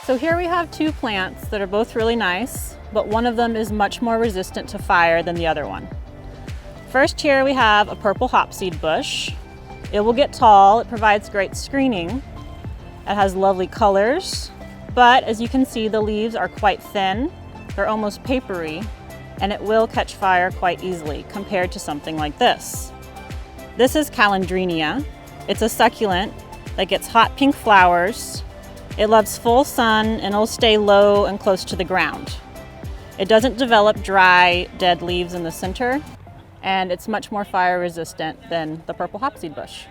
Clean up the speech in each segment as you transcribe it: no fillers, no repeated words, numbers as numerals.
So here we have two plants that are both really nice, but one of them is much more resistant to fire than the other one. First here we have a purple hopseed bush. It will get tall, it provides great screening. It has lovely colors, but as you can see, the leaves are quite thin, they're almost papery, and it will catch fire quite easily compared to something like this. This is Calandrinia. It's a succulent that gets hot pink flowers. It loves full sun and it'll stay low and close to the ground. It doesn't develop dry, dead leaves in the center, and it's much more fire resistant than the purple hopseed bush.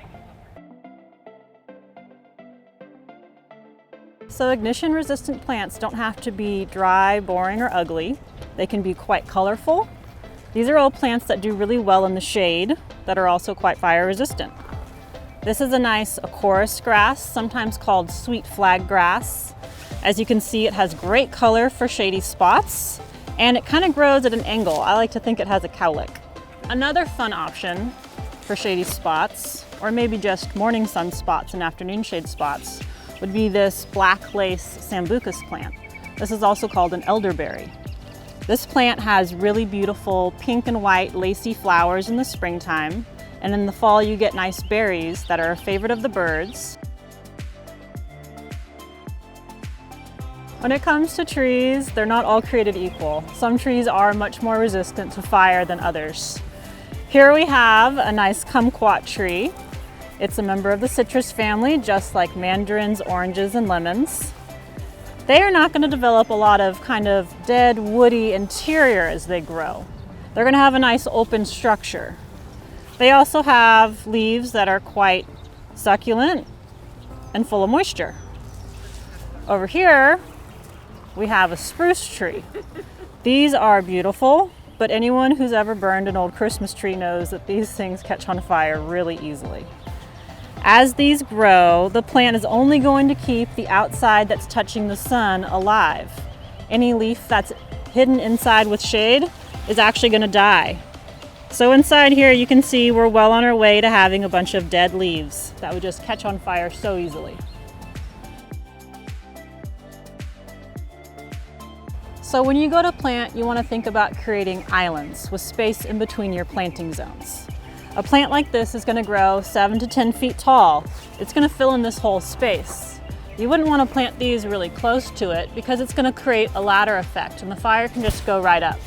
So ignition resistant plants don't have to be dry, boring, or ugly. They can be quite colorful. These are all plants that do really well in the shade that are also quite fire resistant. This is a nice Acorus grass, sometimes called sweet flag grass. As you can see, it has great color for shady spots, and it kind of grows at an angle. I like to think it has a cowlick. Another fun option for shady spots, or maybe just morning sun spots and afternoon shade spots, would be this black lace sambucus plant. This is also called an elderberry. This plant has really beautiful pink and white lacy flowers in the springtime, and in the fall you get nice berries that are a favorite of the birds. When it comes to trees, they're not all created equal. Some trees are much more resistant to fire than others. Here we have a nice kumquat tree. It's a member of the citrus family, just like mandarins, oranges, and lemons. They are not going to develop a lot of kind of dead, woody interior as they grow. They're going to have a nice open structure. They also have leaves that are quite succulent and full of moisture. Over here, we have a spruce tree. These are beautiful, but anyone who's ever burned an old Christmas tree knows that these things catch on fire really easily. As these grow, the plant is only going to keep the outside that's touching the sun alive. Any leaf that's hidden inside with shade is actually going to die. So inside here you can see we're well on our way to having a bunch of dead leaves that would just catch on fire so easily. So when you go to plant, you want to think about creating islands with space in between your planting zones. A plant like this is going to grow 7 to 10 feet tall. It's going to fill in this whole space. You wouldn't want to plant these really close to it because it's going to create a ladder effect and the fire can just go right up.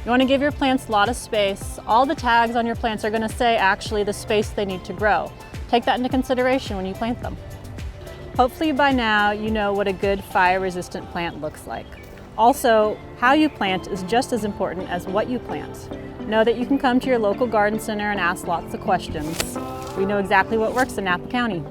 You want to give your plants a lot of space. All the tags on your plants are going to say actually the space they need to grow. Take that into consideration when you plant them. Hopefully by now you know what a good fire-resistant plant looks like. Also, how you plant is just as important as what you plant. Know that you can come to your local garden center and ask lots of questions. We know exactly what works in Napa County.